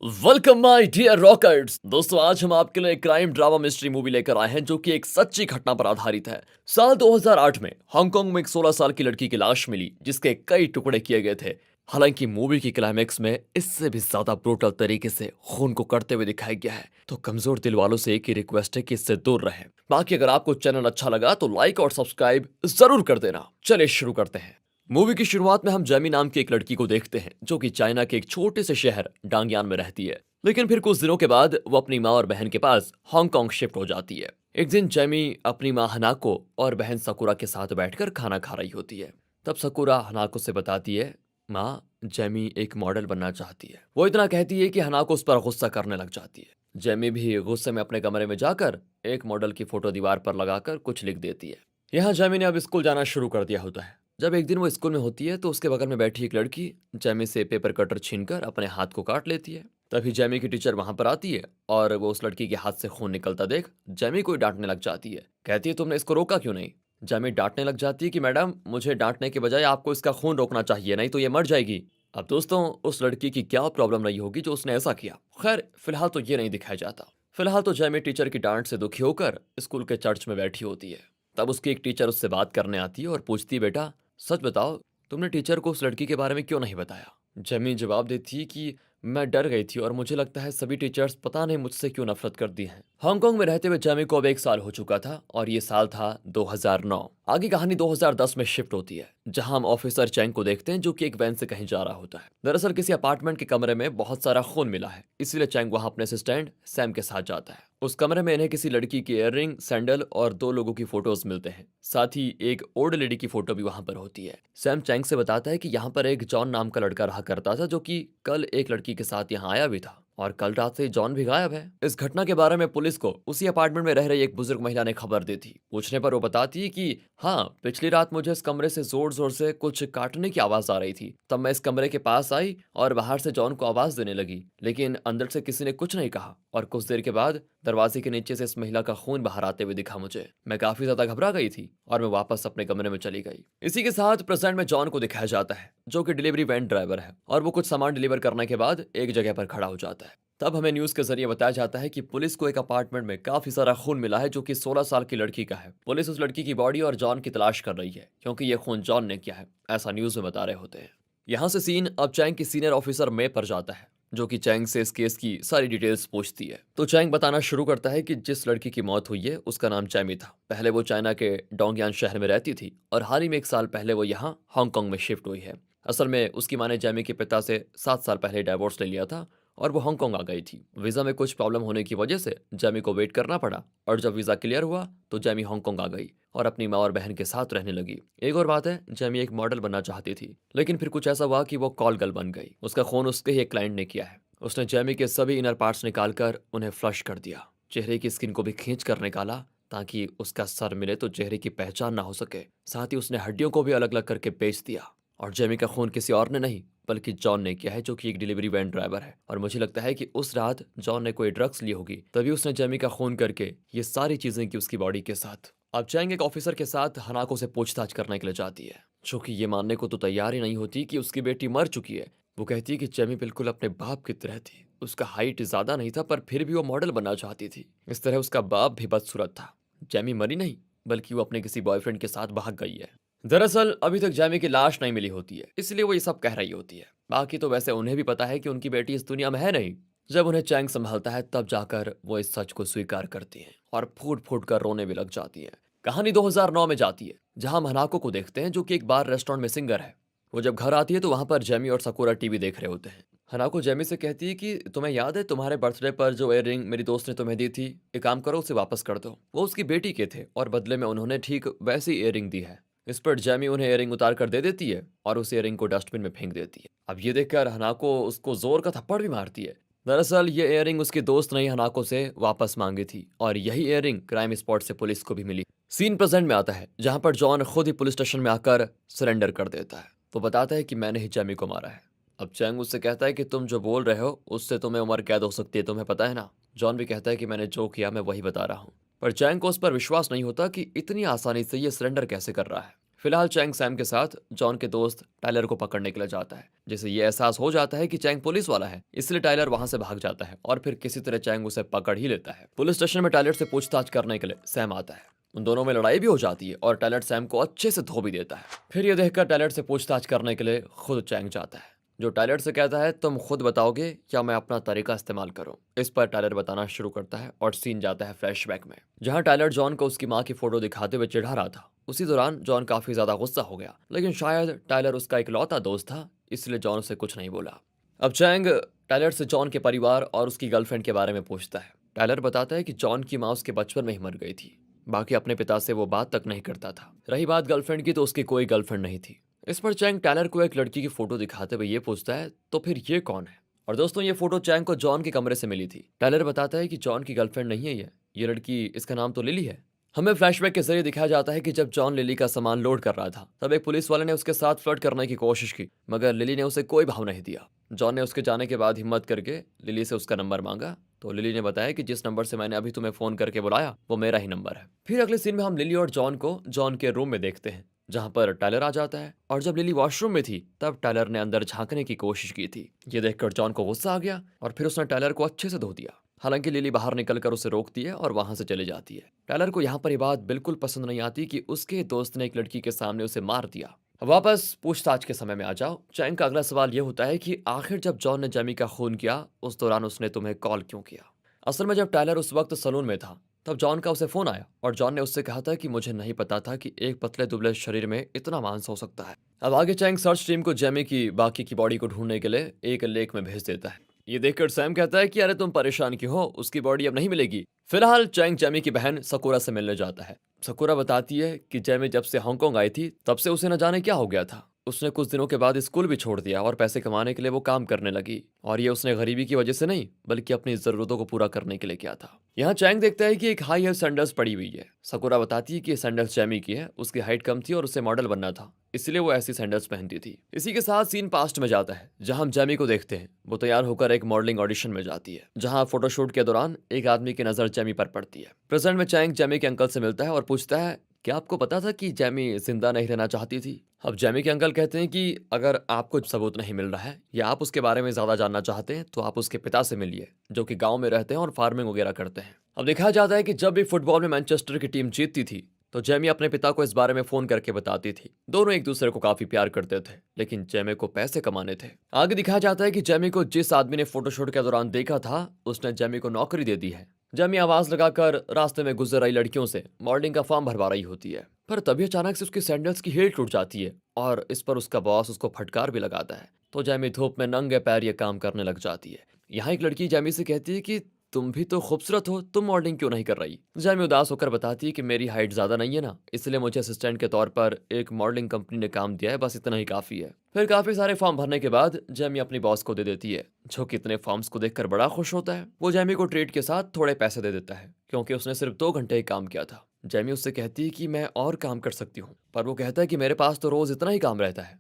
Welcome my dear rockers. दोस्तों, आज हम आपके लिए एक क्राइम ड्रामा मिस्ट्री मूवी लेकर आए हैं जो कि एक सच्ची घटना पर आधारित है। साल 2008 में हांगकांग में एक 16 साल की लड़की की लाश मिली जिसके कई टुकड़े किए गए थे। हालांकि मूवी की क्लाइमेक्स में इससे भी ज्यादा ब्रूटल तरीके से खून को करते हुए दिखाया गया है, तो कमजोर दिल वालों से एक ही रिक्वेस्ट है कि इससे दूर रहें। बाकी अगर आपको चैनल अच्छा लगा तो लाइक और सब्सक्राइब जरूर कर देना। चलिए शुरू करते हैं। मूवी की शुरुआत में हम जैमी नाम की एक लड़की को देखते हैं जो कि चाइना के एक छोटे से शहर डांगयान में रहती है। लेकिन फिर कुछ दिनों के बाद वो अपनी माँ और बहन के पास हांगकांग शिफ्ट हो जाती है। एक दिन जैमी अपनी माँ हनाको और बहन सकुरा के साथ बैठकर खाना खा रही होती है। तब सकुरा हनाको से बताती है, माँ, जैमी एक मॉडल बनना चाहती है। वो इतना कहती है कि हनाको उस पर गुस्सा करने लग जाती है। जैमी भी गुस्से में अपने कमरे में जाकर एक मॉडल की फोटो दीवार पर लगाकर कुछ लिख देती है। यहाँ जैमी ने अब स्कूल जाना शुरू कर दिया होता है। जब एक दिन वो स्कूल में होती है तो उसके बगल में बैठी एक लड़की जैमी से पेपर कटर छीनकर अपने हाथ को काट लेती है। तभी जैमी की टीचर वहां पर आती है और वो उस लड़की के हाथ से खून निकलता देख जैमी को ही डांटने लग जाती है। कहती है, तुमने इसको रोका क्यों नहीं? जैमी डांटने लग जाती है कि मैडम, मुझे डांटने के बजाय आपको इसका खून रोकना चाहिए, नहीं तो ये मर जाएगी। अब दोस्तों, उस लड़की की क्या प्रॉब्लम रही होगी जो उसने ऐसा किया? खैर, फिलहाल तो ये नहीं दिखाया जाता। फिलहाल तो जैमी टीचर की डांट से दुखी होकर स्कूल के चर्च में बैठी होती है। तब उसकी एक टीचर उससे बात करने आती है और पूछती है, बेटा सच बताओ, तुमने टीचर को उस लड़की के बारे में क्यों नहीं बताया? जमी जवाब देती है कि मैं डर गई थी और मुझे लगता है सभी टीचर्स पता नहीं मुझसे क्यों नफरत करती हैं। हांगकांग में रहते हुए जमी को अब 1 साल हो चुका था और ये साल था 2009। आगे कहानी 2010 में शिफ्ट होती है जहां हम ऑफिसर चैंग को देखते हैं जो कि एक वैन से कहीं जा रहा होता है। दरअसल किसी अपार्टमेंट के कमरे में बहुत सारा खून मिला है, इसीलिए चैंग वहां अपने असिस्टेंट सैम के साथ जाता है। उस कमरे में इन्हें किसी लड़की की इयररिंग, सैंडल और 2 लोगों की फोटोज मिलते हैं। साथ ही एक ओल्ड लेडी की फोटो भी वहां पर होती है। सैम चैंग से बताता है कि यहाँ पर एक जॉन नाम का लड़का रहा करता था जो कि कल एक लड़की के साथ यहाँ आया भी था और कल रात से जॉन भी गायब है। इस घटना के बारे में पुलिस को उसी अपार्टमेंट में रह रही एक बुजुर्ग महिला ने खबर दी थी। पूछने पर वो बताती है कि हाँ, पिछली रात मुझे इस कमरे से जोर जोर से कुछ काटने की आवाज आ रही थी। तब मैं इस कमरे के पास आई और बाहर से जॉन को आवाज देने लगी, लेकिन अंदर से किसी ने कुछ नहीं कहा और कुछ देर के बाद दरवाजे के नीचे से इस महिला का खून बाहर आते हुए दिखा मुझे। मैं काफी ज्यादा घबरा गई थी और मैं वापस अपने कमरे में चली गई। इसी के साथ प्रेजेंट में जॉन को दिखाया जाता है जो कि डिलीवरी वैन ड्राइवर है और वो कुछ सामान डिलीवर करने के बाद एक जगह पर खड़ा हो जाता है। तब हमें न्यूज के जरिए बताया जाता है कि पुलिस को एक अपार्टमेंट में काफी सारा खून मिला है जो कि 16 साल की लड़की का है। पुलिस उस लड़की की बॉडी और जॉन की तलाश कर रही है क्योंकि ये खून जॉन ने किया है, ऐसा न्यूज में बता रहे होते हैं। यहाँ से सीन अब चैंग की सीनियर ऑफिसर मे पर जाता है जो कि चैंग से इस केस की सारी डिटेल्स पूछती है। तो चैंग बताना शुरू करता है कि जिस लड़की की मौत हुई है उसका नाम चैमी था। पहले वो चाइना के डोंगयान शहर में रहती थी और हाल ही में 1 साल पहले वो यहाँ हांगकांग में शिफ्ट हुई है। असल में उसकी माँ ने जैमी के पिता से 7 साल पहले डाइवोर्स ले लिया था और वो हांगकांग आ गई थी। वीजा में कुछ प्रॉब्लम होने की वजह से जैमी को वेट करना पड़ा और जब वीजा क्लियर हुआ तो जैमी हांगकांग आ गई और अपनी माँ और बहन के साथ रहने लगी। एक और बात है, जैमी एक मॉडल बनना चाहती थी, लेकिन फिर कुछ ऐसा हुआ कि वो कॉल गर्ल बन गई। उसका खून उसके ही एक क्लाइंट ने किया है। उसने जैमी के सभी इनर पार्ट्स निकालकर उन्हें फ्लश कर दिया। चेहरे की स्किन को भी खींच कर निकाला ताकि उसका सर मिले तो चेहरे की पहचान ना हो सके। साथ ही उसने हड्डियों को भी अलग अलग करके बेच दिया। और जेमी का खून किसी और ने नहीं बल्कि जॉन ने किया है जो कि एक डिलीवरी वैन ड्राइवर है। और मुझे लगता है कि उस रात जॉन ने कोई ड्रग्स ली होगी, तभी उसने जेमी का खून करके ये सारी चीजें की उसकी बॉडी के साथ। अब चैंग एक ऑफिसर के साथ हनाको से पूछताछ करने के लिए जाती है जो कि ये मानने को तो तैयार ही नहीं होती कि उसकी बेटी मर चुकी है। वो कहती है कि जेमी बिल्कुल अपने बाप की तरह थी। उसका हाइट ज्यादा नहीं था पर फिर भी वो मॉडल बनना चाहती थी। इस तरह उसका बाप भी बदसूरत था। जेमी मरी नहीं बल्कि वो अपने किसी बॉयफ्रेंड के साथ भाग गई है। दरअसल अभी तक जैमी की लाश नहीं मिली होती है, इसलिए वो ये सब कह रही होती है। बाकी तो वैसे उन्हें भी पता है कि उनकी बेटी इस दुनिया में है नहीं। जब उन्हें चैंग संभालता है तब जाकर वो इस सच को स्वीकार करती हैं और फूट फूट कर रोने भी लग जाती हैं। कहानी 2009 में जाती है जहां हम हनाको को देखते हैं जो कि एक बार रेस्टोरेंट में सिंगर है। वो जब घर आती है तो वहां पर जेमी और सकुरा टीवी देख रहे होते हैं। हनाको जेमी से कहती है कि तुम्हें याद है तुम्हारे बर्थडे पर जो इयररिंग मेरी दोस्त ने तुम्हें दी थी, एक काम करो उसे वापस कर दो। वो उसकी बेटी के थे और बदले में उन्होंने ठीक वैसी इयररिंग दी है। इस पर जैमी उन्हें इयररिंग उतार कर दे देती है और उस इयररिंग को डस्टबिन में फेंक देती है। अब ये देखकर हनाको उसको जोर का थप्पड़ भी मारती है। दरअसल ये इयररिंग उसकी दोस्त ने ही हनाको से वापस मांगी थी और यही इयररिंग क्राइम स्पॉट से पुलिस को भी मिली। सीन प्रेजेंट में आता है जहां पर जॉन खुद ही पुलिस स्टेशन में आकर सरेंडर कर देता है। वो बताता है कि मैंने ही जैमी को मारा है। अब चैंग उससे कहता है कि तुम जो बोल रहे हो उससे तुम्हें उम्र कैद हो सकती है, तुम्हें पता है ना? जॉन भी कहता है कि मैंने जो किया मैं वही बता रहा हूँ। पर चैंग को उस पर विश्वास नहीं होता कि इतनी आसानी से ये सरेंडर कैसे कर रहा है। फिलहाल चैंग सैम के साथ जॉन के दोस्त टायलर को पकड़ने के लिए जाता है। जिसे ये एहसास हो जाता है कि चैंग पुलिस वाला है, इसलिए टायलर वहां से भाग जाता है और फिर किसी तरह चैंग उसे पकड़ ही लेता है। पुलिस स्टेशन में टायलर से पूछताछ करने के लिए सैम आता है। उन दोनों में लड़ाई भी हो जाती है और टायलर सैम को अच्छे से धो भी देता है। फिर ये देखकर टायलर से पूछताछ करने के लिए खुद चैंग जाता है, जो टायलर से कहता है तुम खुद बताओगे या मैं अपना तरीका इस्तेमाल करूं। इस पर टायलर बताना शुरू करता है और सीन जाता है फ्लैशबैक में, जहां टायलर जॉन को उसकी मां की फोटो दिखाते हुए चिढ़ा रहा था। उसी दौरान जॉन काफी ज्यादा गुस्सा हो गया, लेकिन शायद टायलर उसका इकलौता दोस्त था, इसलिए जॉन उसे कुछ नहीं बोला। अब चैंग टायलर से जॉन के परिवार और उसकी गर्लफ्रेंड के बारे में पूछता है। टायलर बताता है कि जॉन की माँ उसके बचपन में ही मर गई थी, बाकी अपने पिता से वो बात तक नहीं करता था। रही बात गर्लफ्रेंड की, तो उसकी कोई गर्लफ्रेंड नहीं थी। इस पर चैंग टायलर को एक लड़की की फोटो दिखाते हुए ये पूछता है, तो फिर ये कौन है? और दोस्तों, ये फोटो चैंग को जॉन के कमरे से मिली थी। टायलर बताता है कि जॉन की गर्लफ्रेंड नहीं है ये लड़की, इसका नाम तो लिली है। हमें फ्लैशबैक के जरिए दिखाया जाता है कि जब जॉन लिली का सामान लोड कर रहा था, तब एक पुलिस वाले ने उसके साथ फ्लर्ट करने की कोशिश की, मगर लिली ने उसे कोई भाव नहीं दिया। जॉन ने उसके जाने के बाद हिम्मत करके लिली से उसका नंबर मांगा, तो लिली ने बताया कि जिस नंबर से मैंने अभी तुम्हें फोन करके बुलाया वो मेरा ही नंबर है। फिर अगले सीन में हम लिली और जॉन को जॉन के रूम में देखते हैं, जहां पर टायलर आ जाता है। और जब लिली वॉशरूम में थी, तब टायलर ने अंदर झांकने की कोशिश की थी। ये देखकर जॉन को गुस्सा आ गया और फिर उसने टायलर को अच्छे से धो दिया। हालांकि लिली बाहर निकलकर उसे रोकती है और वहां से चली जाती है। टायलर को यहाँ पर ये बात बिल्कुल पसंद नहीं आती कि उसके दोस्त ने एक लड़की के सामने उसे मार दिया। वापस पूछताछ के समय में आ जाओ। चैंग का अगला सवाल ये होता है कि आखिर जब जॉन ने जेमी का खून किया, उस दौरान उसने तुम्हें कॉल क्यों किया? असल में जब टायलर उस वक्त सलून में था, तब जॉन का उसे फोन आया और जॉन ने उससे कहा था कि मुझे नहीं पता था कि एक पतले दुबले शरीर में इतना मांस हो सकता है। अब आगे चैंग सर्च टीम को जेमी की बाकी की बॉडी को ढूंढने के लिए एक लेक में भेज देता है। ये देखकर सैम कहता है कि अरे तुम परेशान क्यों हो, उसकी बॉडी अब नहीं मिलेगी। फिलहाल चैंग जेमी की बहन सकुरा से मिलने जाता है। सकुरा बताती है कि जेमी जब से हांगकांग आई थी, तब से उसे न जाने क्या हो गया था। उसने कुछ दिनों के बाद स्कूल भी छोड़ दिया और पैसे कमाने के लिए वो काम करने लगी। और ये उसने गरीबी की वजह से नहीं, बल्कि अपनी जरूरतों को पूरा करने के लिए किया था। यहाँ चैंग देखता है कि एक हाई हील सैंडल्स पड़ी हुई है। सकुरा बताती है कि ये सैंडल्स जेमी की है, उसकी हाइट कम थी और उसे मॉडल बनना था, इसलिए वो ऐसी सैंडल्स पहनती थी। इसी के साथ सीन पास्ट में जाता है, जहां हम जेमी को देखते हैं। वो तैयार होकर एक मॉडलिंग ऑडिशन में जाती है, जहां फोटोशूट के दौरान एक आदमी की नजर जेमी पर पड़ती है। प्रेजेंट में चैंग जेमी के अंकल से मिलता है और पूछता है, क्या आपको पता था कि जेमी जिंदा नहीं रहना चाहती थी? अब जेमी के अंकल कहते हैं कि अगर आपको सबूत नहीं मिल रहा है या आप उसके बारे में ज्यादा जानना चाहते हैं, तो आप उसके पिता से मिलिए, जो कि गांव में रहते हैं और फार्मिंग वगैरह करते हैं। अब दिखाया जाता है कि जब भी फुटबॉल में मैनचेस्टर की टीम जीतती थी, तो जेमी अपने पिता को इस बारे में फोन करके बताती थी। दोनों एक दूसरे को काफी प्यार करते थे, लेकिन जेमी को पैसे कमाने थे। आगे दिखाया जाता है कि जेमी को जिस आदमी ने फोटोशूट के दौरान देखा था, उसने जेमी को नौकरी दे दी है। जेमी आवाज लगाकर रास्ते में गुजर रही लड़कियों से मॉडलिंग का फॉर्म भरवा रही होती है, पर तभी अचानक से उसकी सैंडल्स की हील टूट जाती है और इस पर उसका बॉस उसको फटकार भी लगाता है। तो जेमी धूप में नंगे पैर ये काम करने लग जाती है। यहाँ एक लड़की जेमी से कहती है कि तुम भी तो खूबसूरत हो, तुम मॉडलिंग क्यों नहीं कर रही? जेमी उदास होकर बताती है कि मेरी हाइट ज्यादा नहीं है ना, इसलिए मुझे असिस्टेंट के तौर पर एक मॉडलिंग कंपनी ने काम दिया है, बस इतना ही काफी है। फिर काफी सारे फॉर्म भरने के बाद जेमी अपनी बॉस को दे देती है, जो कि इतने फॉर्म्स को देखकर बड़ा खुश होता है। वो जेमी को ट्रीट के साथ थोड़े पैसे दे देता है, क्योंकि उसने सिर्फ 2 घंटे ही काम किया था। जेमी उससे कहती है कि मैं और काम कर सकती हूँ, पर वो कहता है कि मेरे पास तो रोज इतना ही काम रहता है।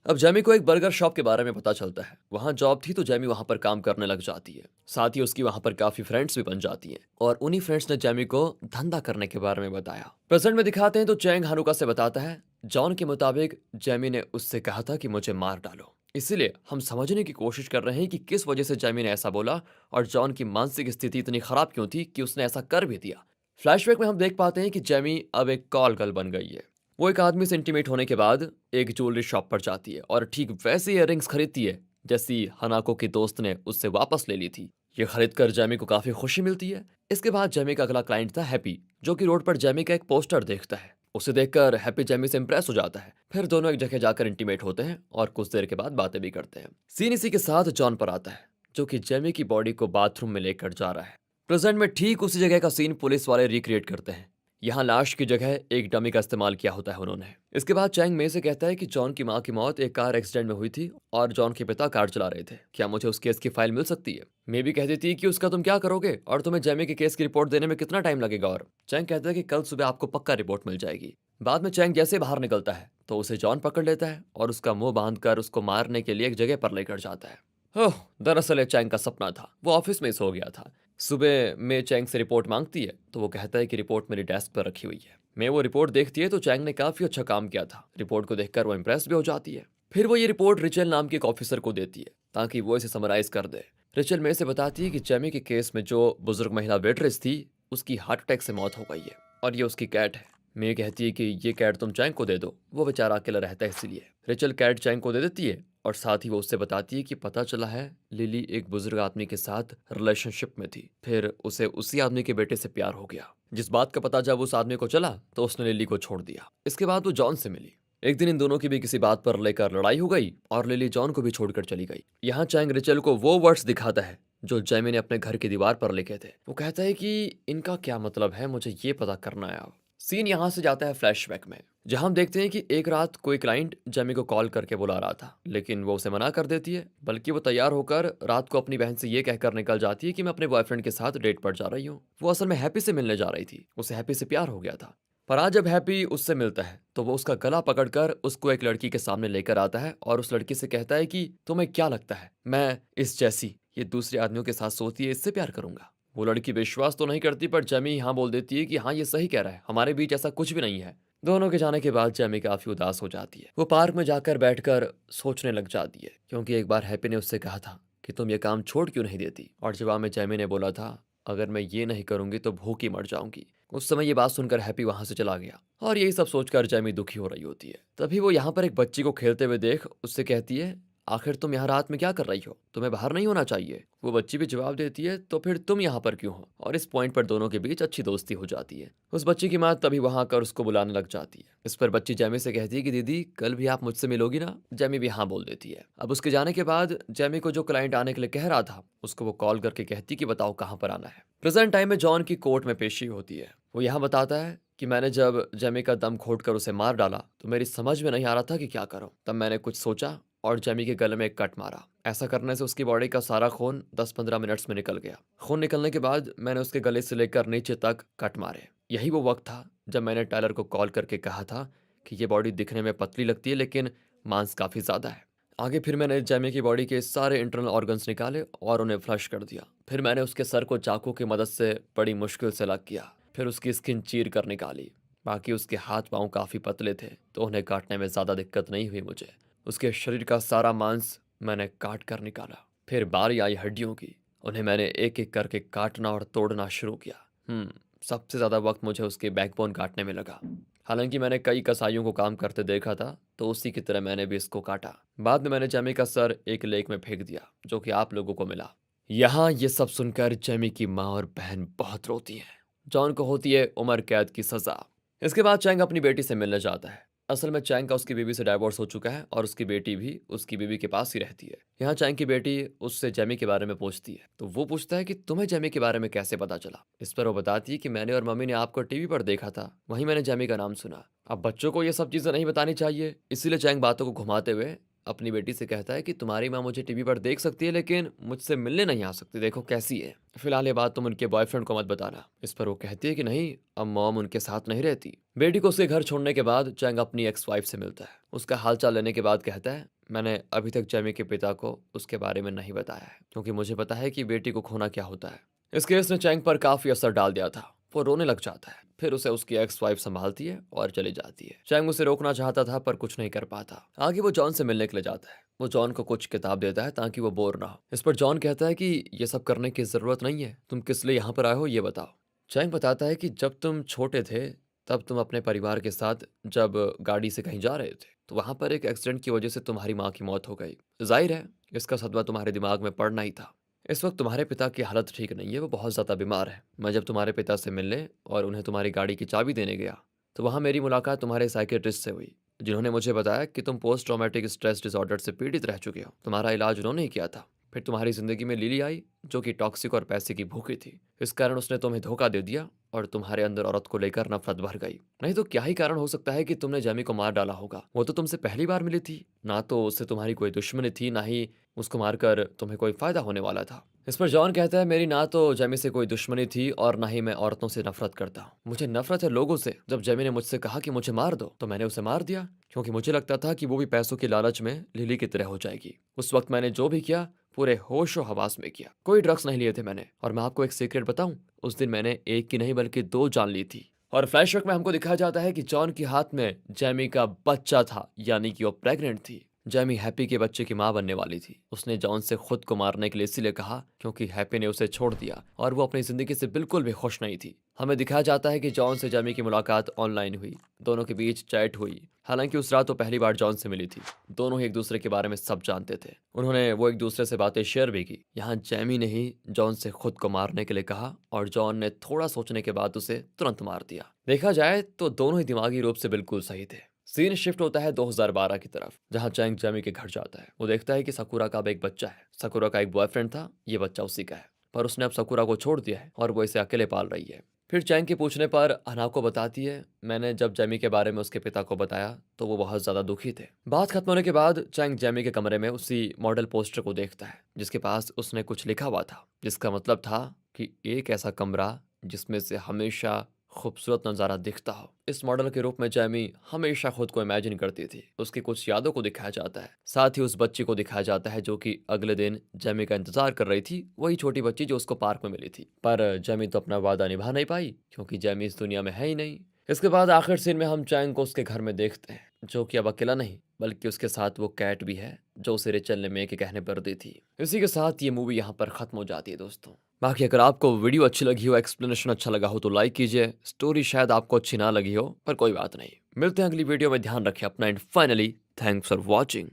अब जेमी को एक बर्गर शॉप के बारे में पता चलता है। वहां जॉब थी, तो जेमी वहां पर काम करने लग जाती है। साथ ही उसकी वहां पर काफी फ्रेंड्स भी बन जाती हैं और उन्हीं फ्रेंड्स ने जेमी को धंधा करने के बारे में बताया। प्रेजेंट में दिखाते हैं तो चैंग हानुका से बताता है, जॉन के मुताबिक जेमी ने उससे कहा था कि मुझे मार डालो। इसीलिए हम समझने की कोशिश कर रहे हैं कि किस वजह से जेमी ने ऐसा बोला और जॉन की मानसिक स्थिति इतनी खराब क्यों थी कि उसने ऐसा कर भी दिया। फ्लैशबैक में हम देख पाते हैं कि जेमी अब एक कॉल गर्ल बन गई है। वो एक आदमी से इंटीमेट होने के बाद एक ज्वेलरी शॉप पर जाती है और ठीक वैसे इयररिंग्स खरीदती है जैसी हनाको की दोस्त ने उससे वापस ले ली थी। ये खरीद कर जेमी को काफी खुशी मिलती है। इसके बाद जेमी का अगला क्लाइंट था हैप्पी, जो कि रोड पर जेमी का एक पोस्टर देखता है। उसे देखकर हैप्पी जेमी से इंप्रेस हो जाता है। फिर दोनों एक जगह जाकर इंटीमेट होते हैं और कुछ देर के बाद बातें भी करते हैं। सीन इसी के साथ जॉन पर आता है, जो कि जेमी की बॉडी को बाथरूम में लेकर जा रहा है। प्रेजेंट में ठीक उसी जगह का सीन पुलिस वाले रिक्रिएट करते हैं। यहाँ लाश की जगह एक डमी का इस्तेमाल किया होता है उन्होंने। इसके बाद चैंग मे से कहता है कि जॉन की माँ की मौत एक कार एक्सीडेंट में हुई थी और जॉन के पिता कार चला रहे थे। क्या मुझे उस केस की फाइल मिल सकती है? मे भी कह देती है कि उसका तुम क्या करोगे और तुम्हें जेमी के केस की रिपोर्ट देने में कितना टाइम लगेगा। और चैंग कहता है कि कल सुबह आपको पक्का रिपोर्ट मिल जाएगी। बाद में चैंग जैसे बाहर निकलता है, तो उसे जॉन पकड़ लेता है और उसका मुंह बांधकर उसको मारने के लिए एक जगह पर लेकर जाता है। ओह, दरअसल ये चैंग का सपना था। वो ऑफिस में सो गया था। सुबह में चैंग से रिपोर्ट मांगती है, तो वो कहता है कि रिपोर्ट मेरी डेस्क पर रखी हुई है। में वो रिपोर्ट देखती है तो चैंग ने काफी अच्छा काम किया था। रिपोर्ट को देखकर वो इम्प्रेस भी हो जाती है। फिर वो ये रिपोर्ट रिचल नाम के एक ऑफिसर को देती है ताकि वो इसे समराइज कर दे। रिचल में से बताती है कि जेमी के केस में जो बुजुर्ग महिला वेट्रेस थी उसकी हार्ट अटैक से मौत हो गई है और ये उसकी कैट है। मे कहती है कि ये कैट तुम चैंग को दे दो, वो बेचारा अकेला रहता है इसलिए। रिचल कैट चैंग को दे देती है और साथ ही वो उससे बताती है कि पता चला है लिली एक बुजुर्ग आदमी के साथ रिलेशनशिप में थी, फिर उसे उसी आदमी के बेटे से प्यार हो गया। जिस बात का पता जब उस आदमी को चला तो उसने लिली को छोड़ दिया। इसके बाद वो जॉन से मिली। एक दिन इन दोनों की भी किसी बात पर लेकर लड़ाई हो गई और लिली जॉन को भी छोड़कर चली गई। यहाँ चैंग रिचल को वो वर्ड्स दिखाता है जो जेमी ने अपने घर की दीवार पर लिखे थे। वो कहता है कि इनका क्या मतलब है, मुझे ये पता करना है अब। सीन यहाँ से जाता है फ्लैशबैक में, जहां हम देखते हैं कि एक रात कोई क्लाइंट जेमी को कॉल करके बुला रहा था, लेकिन वो उसे मना कर देती है। बल्कि वो तैयार होकर रात को अपनी बहन से ये कहकर निकल जाती है कि मैं अपने बॉयफ्रेंड के साथ डेट पर जा रही हूँ। वो असल में हैप्पी से मिलने जा रही थी, उसे हैप्पी से प्यार हो गया था। पर आज जब हैप्पी उससे मिलता है तो वो उसका गला पकड़कर उसको एक लड़की के सामने लेकर आता है और उस लड़की से कहता है कि तुम्हें क्या लगता है मैं इस जैसी ये दूसरे आदमियों के साथ सोती है इससे प्यार करूंगा। वो लड़की विश्वास तो नहीं करती पर जेमी हाँ बोल देती है कि हाँ ये सही कह रहा है, हमारे बीच ऐसा कुछ भी नहीं है। दोनों के जाने के बाद जेमी काफी उदास हो जाती है। वो पार्क में जाकर बैठकर सोचने लग जाती है क्योंकि एक बार हैप्पी ने उससे कहा था कि तुम ये काम छोड़ क्यों नहीं देती, और जवाब में जेमी ने बोला था अगर मैं ये नहीं करूंगी तो भूखी मर जाऊंगी। उस समय ये बात सुनकर हैप्पी वहां से चला गया और यही सब सोचकर जेमी दुखी हो रही होती है। तभी वो यहाँ पर एक बच्ची को खेलते हुए देख उससे कहती है आखिर तुम यहाँ रात में क्या कर रही हो, तुम्हें बाहर नहीं होना चाहिए। वो बच्ची भी जवाब देती है तो फिर तुम यहाँ पर क्यों हो, और इस पॉइंट पर दोनों के बीच अच्छी दोस्ती हो जाती है। उस बच्ची की माँ तभी वहां आकर उसको बुलाने लग जाती है। इस पर बच्ची जेमी से कहती है कि दीदी कल भी आप मुझसे मिलोगी ना। जेमी भी हाँ बोल देती है। अब उसके जाने के बाद जेमी को जो क्लाइंट आने के लिए कह रहा था उसको वो कॉल करके कहती कि बताओ कहाँ पर आना है। प्रेजेंट टाइम में जॉन की कोर्ट में पेशी होती है। वो यहाँ बताता है कि मैंने जब जेमी का दम घोटकर उसे मार डाला तो मेरी समझ में नहीं आ रहा था कि क्या करूं। तब मैंने कुछ सोचा और जेमी के गले में एक कट मारा। ऐसा करने से उसकी बॉडी का सारा खून 10-15 मिनट्स में निकल गया। खून निकलने के बाद मैंने उसके गले से लेकर नीचे तक कट मारे। यही वो वक्त था जब मैंने टायलर को कॉल करके कहा था कि ये बॉडी दिखने में पतली लगती है लेकिन मांस काफी ज्यादा है। आगे फिर मैंने जेमी की बॉडी के सारे इंटरनल ऑर्गन्स निकाले और उन्हें फ्लश कर दिया। फिर मैंने उसके सर को चाकू की मदद से बड़ी मुश्किल से अलग किया, फिर उसकी स्किन चीर कर निकाली। बाकी उसके हाथ पांव काफी पतले थे तो उन्हें काटने में ज्यादा दिक्कत नहीं हुई मुझे। उसके शरीर का सारा मांस मैंने काट कर निकाला। फिर बारी आई हड्डियों की, उन्हें मैंने एक एक करके काटना और तोड़ना शुरू किया। सबसे ज्यादा वक्त मुझे उसके बैकबोन काटने में लगा। हालांकि मैंने कई कसाईयों को काम करते देखा था तो उसी की तरह मैंने भी इसको काटा। बाद में मैंने जेमी का सर एक लेक में फेंक दिया जो कि आप लोगों को मिला। यहाँ ये सब सुनकर जेमी की माँ और बहन बहुत रोती हैं। जॉन को होती है उम्र कैद की सजा। इसके बाद चैंग अपनी बेटी से मिलने जाता है। असल में चैंग का उसकी बीवी से डाइवोर्स हो चुका है और उसकी बेटी भी उसकी बीवी के पास ही रहती है। यहाँ चैंग की बेटी उससे जेमी के बारे में पूछती है तो वो पूछता है कि तुम्हें जेमी के बारे में कैसे पता चला। इस पर वो बताती है कि मैंने और मम्मी ने आपको टीवी पर देखा था, वहीं मैंने जेमी का नाम सुना। अब बच्चों को ये सब चीजें नहीं बतानी चाहिए, इसीलिए चैंग बातों को घुमाते हुए अपनी बेटी से कहता है कि तुम्हारी माँ मुझे टीवी पर देख सकती है लेकिन मुझसे मिलने नहीं आ सकती, देखो कैसी है। फिलहाल ये बात तुम उनके बॉयफ्रेंड को मत बताना। इस पर वो कहती है कि नहीं, अब मॉम उनके साथ नहीं रहती। बेटी को उसके घर छोड़ने के बाद चैंग अपनी एक्स वाइफ से मिलता है। उसका हालचाल लेने के बाद कहता है मैंने अभी तक जेमी के पिता को उसके बारे में नहीं बताया है क्योंकि मुझे पता है कि बेटी को खोना क्या होता है। इस केस ने चैंग पर काफी असर डाल दिया था। वो रोने लग जाता है, फिर उसे उसकी एक्स वाइफ संभालती है और चली जाती है। चैंग उसे रोकना चाहता था पर कुछ नहीं कर पाता। आगे वो जॉन से मिलने के लिए जाता है। वो जॉन को कुछ किताब देता है ताकि वो बोर ना हो। इस पर जॉन कहता है कि ये सब करने की जरूरत नहीं है, तुम किस लिए यहाँ पर आए हो ये बताओ। चैंग बताता है कि जब तुम छोटे थे तब तुम अपने परिवार के साथ जब गाड़ी से कहीं जा रहे थे तो वहां पर एक एक्सीडेंट की वजह से तुम्हारी माँ की मौत हो गई। जाहिर है इसका सदमा तुम्हारे दिमाग में पड़ना ही था। इस वक्त तुम्हारे पिता की हालत ठीक नहीं है, वो बहुत ज़्यादा बीमार है। मैं जब तुम्हारे पिता से मिलने और उन्हें तुम्हारी गाड़ी की चाबी देने गया तो वहाँ मेरी मुलाकात तुम्हारे साइकेट्रिस्ट से हुई, जिन्होंने मुझे बताया कि तुम पोस्ट ट्रॉमेटिक स्ट्रेस डिसऑर्डर से पीड़ित रह चुके हो। तुम्हारा इलाज उन्होंने ही किया था। फिर तुम्हारी जिंदगी में लिली आई जो कि टॉक्सिक और पैसे की भूखी थी। इस कारण उसने तुम्हें धोखा दे दिया और तुम्हारे अंदर औरत को लेकर नफरत भर गई। नहीं तो क्या ही कारण हो सकता है कि तुमने जेमी को मार डाला होगा। वो तो तुमसे पहली बार मिली थी, ना तो उससे तुम्हारी कोई दुश्मनी थी, ना ही उसको मारकर तुम्हें कोई फायदा होने वाला था। इस पर जॉन कहता है मेरी ना तो जेमी से कोई दुश्मनी थी और ना ही मैं औरतों से नफरत करता हूँ। मुझे नफरत है लोगों से। जब जेमी ने मुझसे कहा कि मुझे मार दो तो मैंने उसे मार दिया क्योंकि मुझे लगता था कि वो भी पैसों के लालच में लिली की तरह हो जाएगी। उस वक्त मैंने जो भी किया पूरे होशो हवास में किया, कोई ड्रग्स नहीं लिए थे मैंने। और मैं आपको एक सीक्रेट बताऊं, उस दिन मैंने एक की नहीं बल्कि 2 जान ली थी और फ्लैशबैक में हमको दिखाया जाता है कि जॉन के हाथ में जैमी का बच्चा था, यानी कि वो प्रेग्नेंट थी। जैमी हैप्पी के बच्चे की माँ बनने वाली थी। उसने जॉन से खुद को मारने के लिए इसीलिए कहा क्योंकि हैप्पी ने उसे छोड़ दिया और वो अपनी जिंदगी से बिल्कुल भी खुश नहीं थी। हमें दिखाया जाता है कि जॉन से जैमी की मुलाकात ऑनलाइन हुई। दोनों के बीच चैट हुई। हालांकि उस रात वो पहली बार जॉन से मिली थी। दोनों ही एक दूसरे के बारे में सब जानते थे। उन्होंने वो एक दूसरे से बातें शेयर भी की। यहाँ जैमी ने ही जॉन से खुद को मारने के लिए कहा और जॉन ने थोड़ा सोचने के बाद उसे तुरंत मार दिया। देखा जाए तो दोनों ही दिमागी रूप से बिल्कुल सही थे। सीन शिफ्ट होता है 2012 की तरफ, जहां चैंग जैमी के घर जाता है। वो देखता है कि साकुरा का अब एक बच्चा है। साकुरा का एक बॉयफ्रेंड था, ये बच्चा उसी का है, पर उसने अब साकुरा को छोड़ दिया है और वो इसे अकेले पाल रही है। फिर चैंग के पूछने पर हनाको बताती है, मैंने जब जैमी के बारे में उसके पिता को बताया तो वो बहुत ज्यादा दुखी थे। बात खत्म होने के बाद चैंग जैमी के कमरे में उसी मॉडल पोस्टर को देखता है जिसके पास उसने कुछ लिखा हुआ था, जिसका मतलब था कि एक ऐसा कमरा जिसमें से हमेशा खूबसूरत नज़ारा दिखता हो। इस मॉडल के रूप में जैमी हमेशा खुद को इमेजिन करती थी। उसकी कुछ यादों को दिखाया जाता है, साथ ही उस बच्ची को दिखाया जाता है जो कि अगले दिन जैमी का इंतजार कर रही थी, वही छोटी बच्ची जो उसको पार्क में मिली थी। पर जैमी तो अपना वादा निभा नहीं पाई क्योंकि जैमी इस दुनिया में है ही नहीं। इसके बाद आखिर सीन में हम चैंग को उसके घर में देखते हैं, जो कि अब अकेला नहीं बल्कि उसके साथ वो कैट भी है जो उसे रेचल ने मे के कहने पर दी थी। इसी के साथ ये मूवी यहाँ पर खत्म हो जाती है दोस्तों। बाकी अगर आपको वीडियो अच्छी लगी हो, एक्सप्लेनेशन अच्छा लगा हो तो लाइक कीजिए। स्टोरी शायद आपको अच्छी ना लगी हो, पर कोई बात नहीं। मिलते हैं अगली वीडियो में। ध्यान रखें अपना and finally thanks for watching.